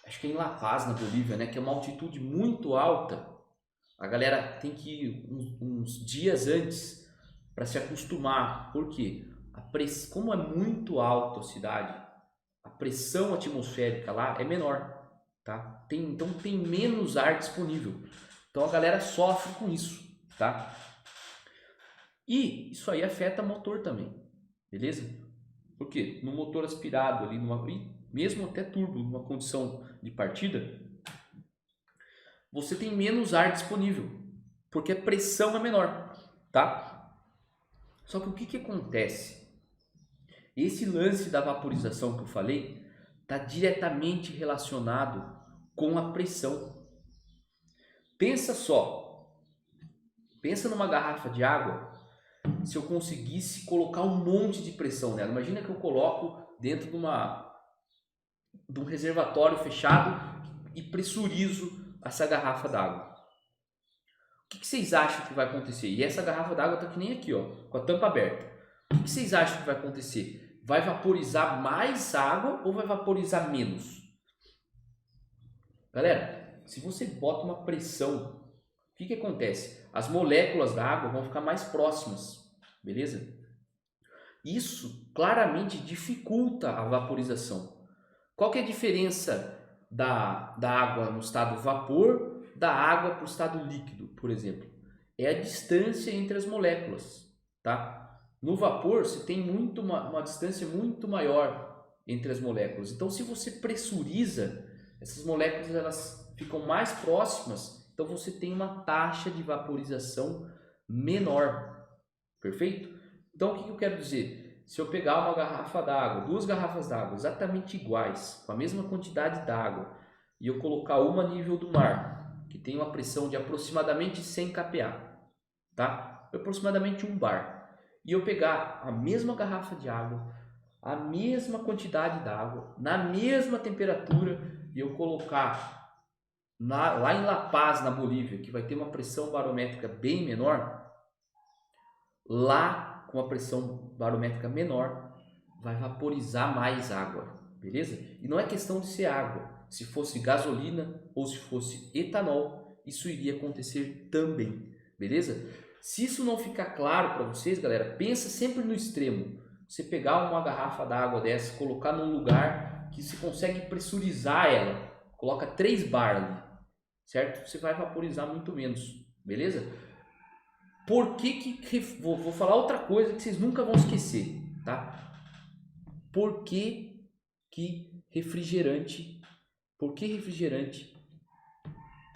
acho que é em La Paz, na Bolívia, né? Que é uma altitude muito alta. A galera tem que ir uns dias antes para se acostumar. Por quê? Como é muito alta a cidade, a pressão atmosférica lá é menor, tá? Então tem menos ar disponível. Então a galera sofre com isso, tá? E isso aí afeta o motor também, beleza? Por quê? No motor aspirado ali, mesmo até turbo, numa condição de partida, você tem menos ar disponível, porque a pressão é menor, tá? Só que o que acontece? Esse lance da vaporização que eu falei está diretamente relacionado com a pressão. Pensa só, pensa numa garrafa de água, se eu conseguisse colocar um monte de pressão nela. Imagina que eu coloco dentro de um reservatório fechado e pressurizo essa garrafa d'água. O que vocês acham que vai acontecer? E essa garrafa d'água está que nem aqui, ó, com a tampa aberta. O que vocês acham que vai acontecer? Vai vaporizar mais água ou vai vaporizar menos? Galera, se você bota uma pressão, o que acontece? As moléculas da água vão ficar mais próximas, beleza? Isso claramente dificulta a vaporização. Qual que é a diferença da água no estado vapor da água para o estado líquido, por exemplo? É a distância entre as moléculas, tá? No vapor, você tem uma distância muito maior entre as moléculas. Então, se você pressuriza, essas moléculas elas ficam mais próximas, então você tem uma taxa de vaporização menor. Perfeito? Então, o que eu quero dizer? Se eu pegar uma garrafa d'água, duas garrafas d'água exatamente iguais, com a mesma quantidade d'água, e eu colocar uma a nível do mar, que tem uma pressão de aproximadamente 100 kPa, tá? Aproximadamente 1 bar. E eu pegar a mesma garrafa de água, a mesma quantidade d'água, na mesma temperatura, e eu colocar lá em La Paz, na Bolívia, que vai ter uma pressão barométrica bem menor, lá com a pressão barométrica menor, vai vaporizar mais água, beleza? E não é questão de ser água. Se fosse gasolina ou se fosse etanol, isso iria acontecer também, beleza? Se isso não ficar claro para vocês, galera, pensa sempre no extremo. Você pegar uma garrafa d'água dessa, colocar num lugar que você consegue pressurizar ela, coloca 3 bar ali, certo? Você vai vaporizar muito menos, beleza? Por que vou falar outra coisa que vocês nunca vão esquecer, tá? Por que refrigerante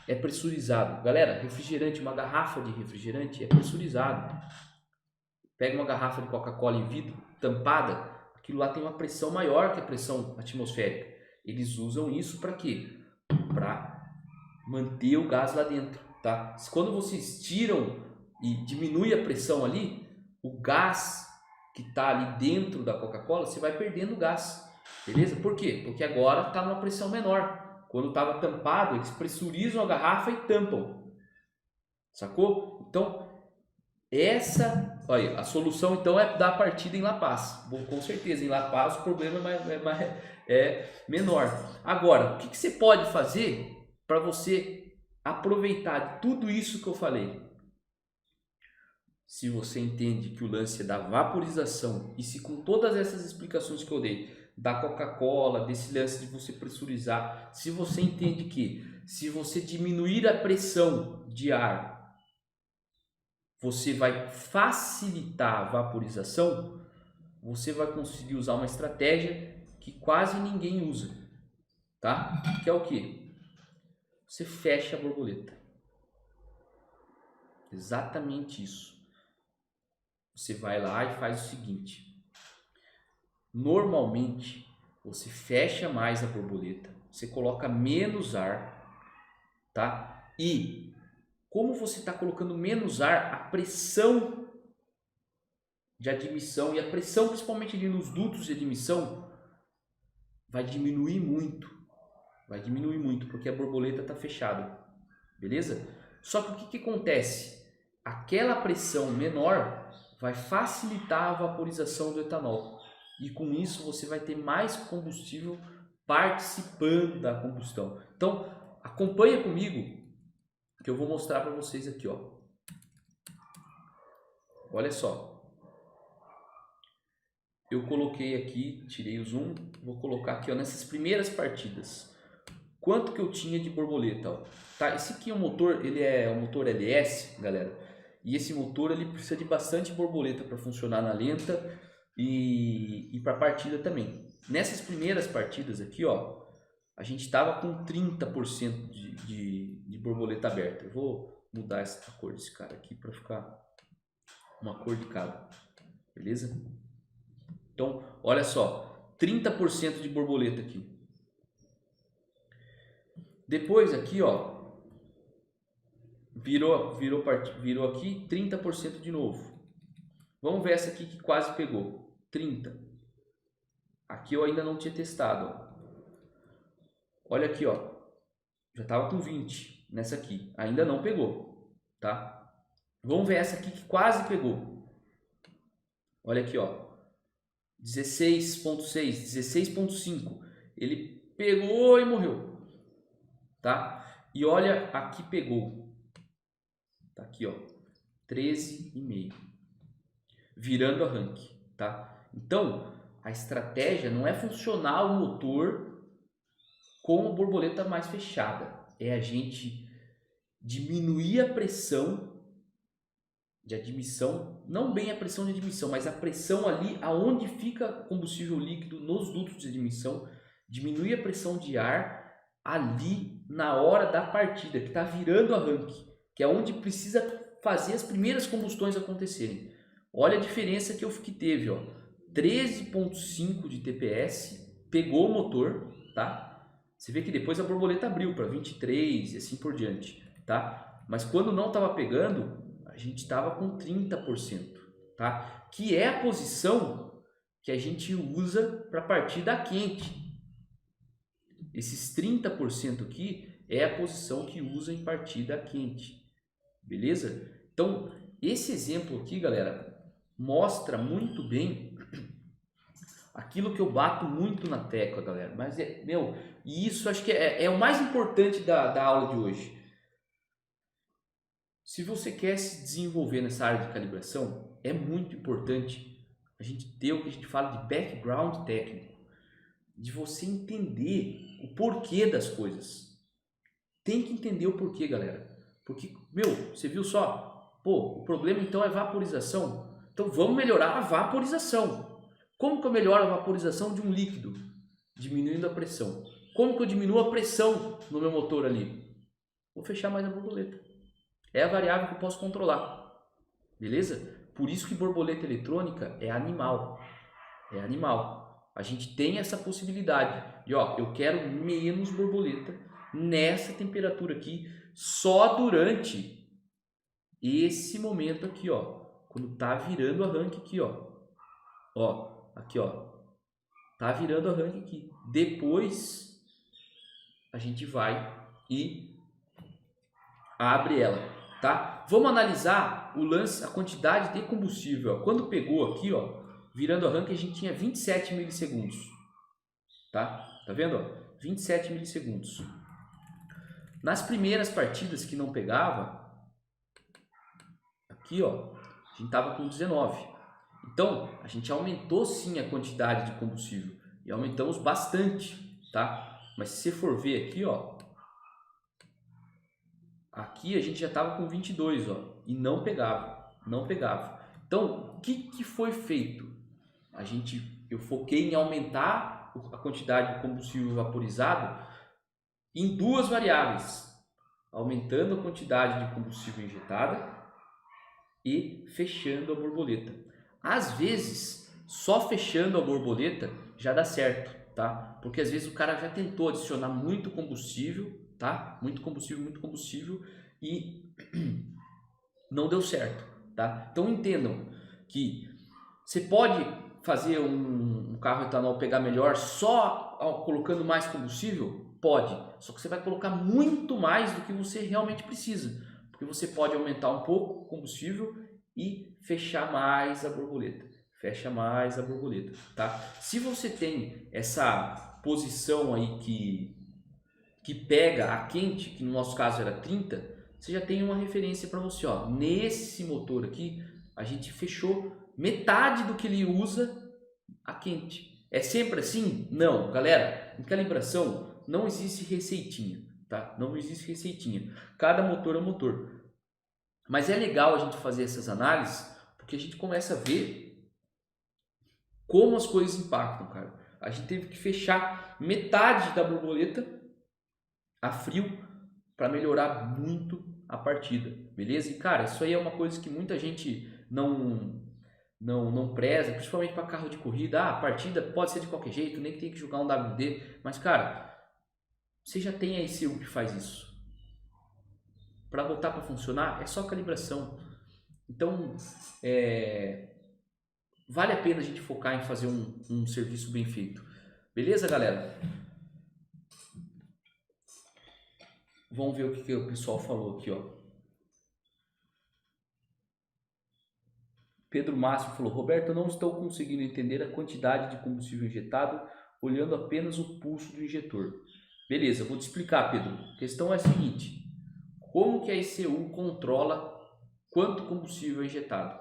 é pressurizado? Galera, refrigerante, uma garrafa de refrigerante é pressurizado. Pega uma garrafa de Coca-Cola em vidro, tampada, aquilo lá tem uma pressão maior que a pressão atmosférica. Eles usam isso para quê? Para manter o gás lá dentro, tá? Quando vocês tiram e diminui a pressão ali, o gás que está ali dentro da Coca-Cola, você vai perdendo gás, beleza? Por quê? Porque agora está numa pressão menor. Quando estava tampado, eles pressurizam a garrafa e tampam, sacou? Então, olha, a solução então é dar a partida em La Paz. Bom, com certeza, em La Paz o problema é menor. Agora, o que você pode fazer para você aproveitar tudo isso que eu falei? Se você entende que o lance é da vaporização e se com todas essas explicações que eu dei, da Coca-Cola, desse lance de você pressurizar, se você entende que se você diminuir a pressão de ar, você vai facilitar a vaporização, você vai conseguir usar uma estratégia que quase ninguém usa, tá? Que é o quê? Você fecha a borboleta. Exatamente isso. Você vai lá e faz o seguinte. Normalmente, você fecha mais a borboleta, você coloca menos ar, tá? E como você está colocando menos ar, a pressão de admissão e a pressão principalmente ali nos dutos de admissão vai diminuir muito. Vai diminuir muito porque a borboleta está fechada, beleza? Só que o que acontece? Aquela pressão menor vai facilitar a vaporização do etanol e com isso você vai ter mais combustível participando da combustão. Então acompanha comigo que eu vou mostrar para vocês aqui, ó. Olha só. Eu coloquei aqui, tirei o zoom, vou colocar aqui, ó, nessas primeiras partidas. Quanto que eu tinha de borboleta, ó. Tá, esse aqui é um motor, ele é um motor LS, galera. E esse motor ele precisa de bastante borboleta para funcionar na lenta e para partida também. Nessas primeiras partidas aqui, ó, a gente tava com 30% de borboleta aberta. Eu vou mudar essa cor desse cara aqui para ficar uma cor de cada, beleza? Então, olha só, 30% de borboleta aqui. Depois aqui, ó, virou aqui 30% de novo. Vamos ver essa aqui que quase pegou, 30. Aqui eu ainda não tinha testado, ó. Olha aqui, ó, já estava com 20 nessa aqui, ainda não pegou, tá? Vamos ver essa aqui que quase pegou. Olha aqui, ó, 16.6, 16.5. Ele pegou e morreu, tá? E olha, aqui pegou. Tá aqui, ó, 13,5. Virando arranque, tá? Então, a estratégia não é funcionar o motor com a borboleta mais fechada. É a gente diminuir a pressão de admissão, não bem a pressão de admissão, mas a pressão ali aonde fica combustível líquido nos dutos de admissão, diminuir a pressão de ar ali na hora da partida, que está virando arranque, que é onde precisa fazer as primeiras combustões acontecerem. Olha a diferença que teve, ó, 13.5 de TPS, pegou o motor, tá? Você vê que depois a borboleta abriu para 23 e assim por diante, tá? Mas quando não estava pegando, a gente estava com 30%, tá? Que é a posição que a gente usa para partida quente. Esses 30% aqui é a posição que usa em partida quente, beleza? Então, esse exemplo aqui, galera, mostra muito bem aquilo que eu bato muito na tecla, galera. Mas, e isso acho que é o mais importante da aula de hoje. Se você quer se desenvolver nessa área de calibração, é muito importante a gente ter o que a gente fala de background técnico, de você entender o porquê das coisas. Tem que entender o porquê, galera. Porque, você viu só? Pô, o problema então é vaporização. Então vamos melhorar a vaporização. Como que eu melhoro a vaporização de um líquido? Diminuindo a pressão. Como que eu diminuo a pressão no meu motor ali? Vou fechar mais a borboleta. É a variável que eu posso controlar. Beleza? Por isso que borboleta eletrônica é animal. É animal. A gente tem essa possibilidade de, eu quero menos borboleta nessa temperatura aqui, só durante esse momento aqui, quando tá virando arranque aqui, aqui, tá virando arranque aqui. Depois a gente vai e abre ela, tá? Vamos analisar o lance, a quantidade de combustível. Quando pegou aqui, virando arranque, a gente tinha 27 milissegundos, tá? Tá vendo? 27 milissegundos. Nas primeiras partidas que não pegava, aqui, a gente tava com 19. Então, a gente aumentou sim a quantidade de combustível e aumentamos bastante, tá? Mas se você for ver aqui, aqui a gente já estava com 22, e não pegava, não pegava. Então, o que foi feito? Eu foquei em aumentar a quantidade de combustível vaporizado em duas variáveis, aumentando a quantidade de combustível injetada e fechando a borboleta. Às vezes, só fechando a borboleta já dá certo, tá? Porque às vezes o cara já tentou adicionar muito combustível, tá? Muito combustível e não deu certo, tá? Então entendam que você pode fazer um carro etanol pegar melhor só colocando mais combustível? Pode, só que você vai colocar muito mais do que você realmente precisa, porque você pode aumentar um pouco o combustível e fechar mais a borboleta. Fecha mais a borboleta, tá? Se você tem essa posição aí que pega a quente, que no nosso caso era 30, você já tem uma referência para você, nesse motor aqui, a gente fechou metade do que ele usa a quente. É sempre assim? Não, galera, em calibração não existe receitinha, tá? Não existe receitinha. Cada motor é um motor. Mas é legal a gente fazer essas análises, porque a gente começa a ver como as coisas impactam, cara. A gente teve que fechar metade da borboleta a frio para melhorar muito a partida, beleza? E cara, isso aí é uma coisa que muita gente não preza, principalmente para carro de corrida. A partida pode ser de qualquer jeito, nem tem que jogar um WD, mas cara, você já tem a ECU que faz isso. Para botar para funcionar é só calibração. Então, vale a pena a gente focar em fazer um serviço bem feito. Beleza, galera? Vamos ver o que o pessoal falou aqui, Pedro Márcio falou: Roberto, eu não estou conseguindo entender a quantidade de combustível injetado olhando apenas o pulso do injetor. Beleza, vou te explicar, Pedro. A questão é a seguinte: como que a ECU controla quanto combustível é injetado?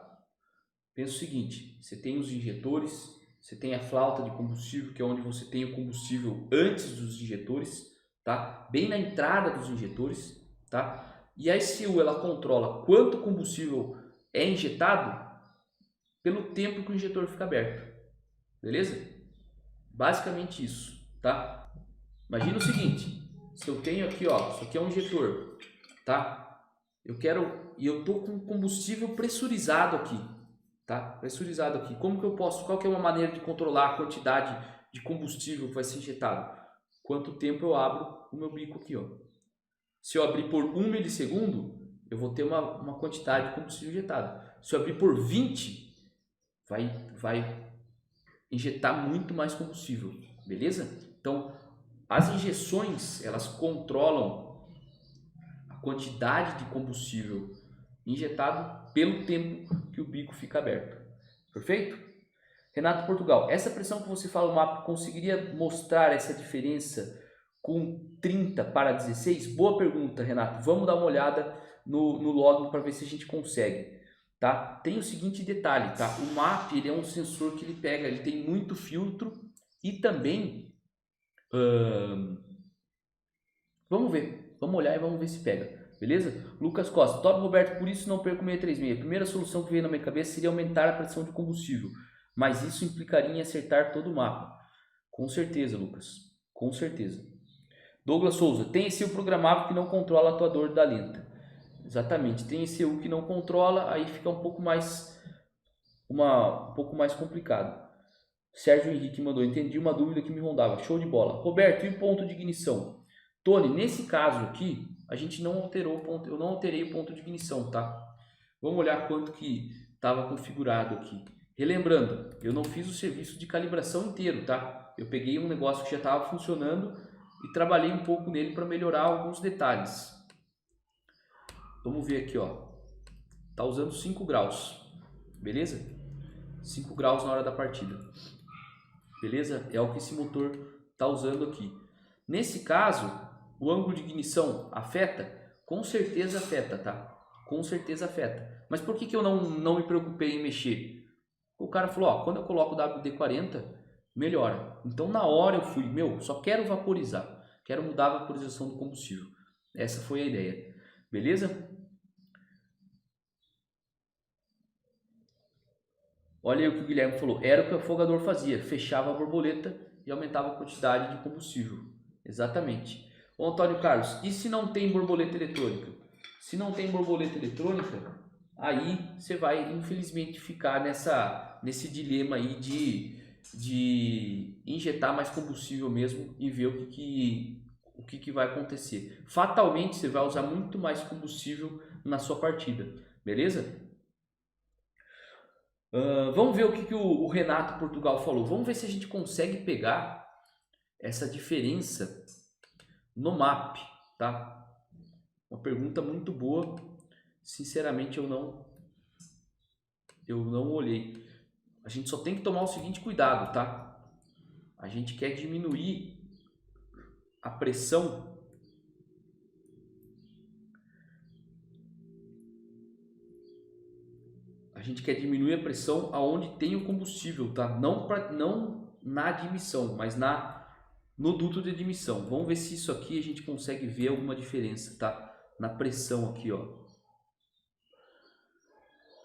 Pensa o seguinte: você tem os injetores, você tem a flauta de combustível, que é onde você tem o combustível antes dos injetores, tá? Bem na entrada dos injetores, tá? E a ECU ela controla quanto combustível é injetado pelo tempo que o injetor fica aberto, beleza? Basicamente isso, tá? Imagina o seguinte: se eu tenho aqui, isso aqui é um injetor, tá? Eu tô com combustível pressurizado aqui, tá? Pressurizado aqui. Como que eu posso? Qual que é uma maneira de controlar a quantidade de combustível que vai ser injetado? Quanto tempo eu abro o meu bico aqui, Se eu abrir por 1 milissegundo, eu vou ter uma quantidade de combustível injetado. Se eu abrir por 20, vai injetar muito mais combustível, beleza? Então, as injeções, elas controlam a quantidade de combustível injetado pelo tempo que o bico fica aberto. Perfeito? Renato Portugal, essa pressão que você fala no mapa conseguiria mostrar essa diferença com 30 para 16? Boa pergunta, Renato. Vamos dar uma olhada no log para ver se a gente consegue. Tá? Tem o seguinte detalhe, tá? O MAP ele é um sensor que ele pega, ele tem muito filtro e também vamos ver, vamos olhar e vamos ver se pega, beleza? Lucas Costa, top Roberto, por isso não perco 636. A primeira solução que veio na minha cabeça seria aumentar a pressão de combustível, mas isso implicaria em acertar todo o mapa. Com certeza, Lucas, com certeza. Douglas Souza, tem ECU programável que não controla a atuador da lenta. Exatamente, tem ECU que não controla, aí fica um pouco mais complicado. Sérgio Henrique mandou, entendi uma dúvida que me rondava, show de bola. Roberto, e o ponto de ignição? Tony, nesse caso aqui, a gente não alterou o ponto, eu não alterei o ponto de ignição, tá? Vamos olhar quanto que estava configurado aqui. Relembrando, eu não fiz o serviço de calibração inteiro, tá? Eu peguei um negócio que já estava funcionando e trabalhei um pouco nele para melhorar alguns detalhes. Vamos ver aqui, ó. Tá usando 5 graus, beleza? 5 graus na hora da partida, beleza? É o que esse motor tá usando aqui. Nesse caso, o ângulo de ignição afeta? Com certeza afeta, tá? Com certeza afeta. Mas por que eu não me preocupei em mexer? O cara falou, ó, quando eu coloco o WD-40, melhora. Então na hora eu fui, só quero vaporizar. Quero mudar a vaporização do combustível. Essa foi a ideia. Beleza? Olha aí o que o Guilherme falou. Era o que o afogador fazia. Fechava a borboleta e aumentava a quantidade de combustível. Exatamente. Ô Antônio Carlos, e se não tem borboleta eletrônica? Se não tem borboleta eletrônica, aí você vai infelizmente ficar nesse dilema aí de injetar mais combustível mesmo e ver o que vai acontecer. Fatalmente você vai usar muito mais combustível na sua partida, beleza? Vamos ver o que o Renato Portugal falou. Vamos ver se a gente consegue pegar essa diferença no MAP, tá? Uma pergunta muito boa. Sinceramente eu não olhei. A gente só tem que tomar o seguinte cuidado, tá? A gente quer diminuir a pressão aonde tem o combustível, tá? Não na admissão, mas no duto de admissão. Vamos ver se isso aqui a gente consegue ver alguma diferença, tá? Na pressão aqui, ó.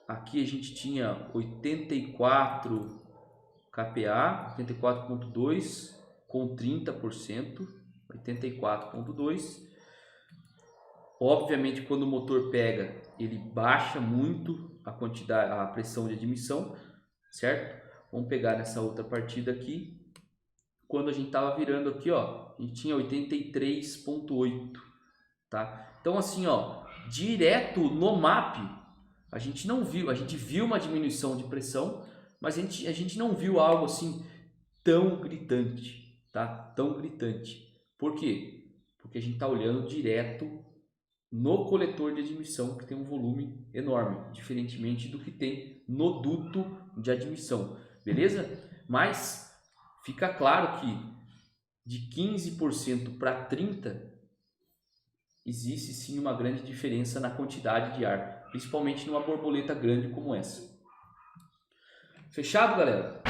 Aqui a gente tinha 84 kPa, 84.2 com 30%, 84.2. Obviamente, quando o motor pega, ele baixa muito a pressão de admissão, certo? Vamos pegar nessa outra partida aqui. Quando a gente estava virando aqui, ó, a gente tinha 83.8, tá? Então assim, ó, direto no MAP, a gente não viu, a gente viu uma diminuição de pressão, mas a gente não viu algo assim tão gritante, tá? Tão gritante. Por quê? Porque a gente está olhando direto no coletor de admissão, que tem um volume enorme, diferentemente do que tem no duto de admissão, beleza? Mas fica claro que de 15% para 30% existe sim uma grande diferença na quantidade de ar, principalmente numa borboleta grande como essa. Fechado, galera?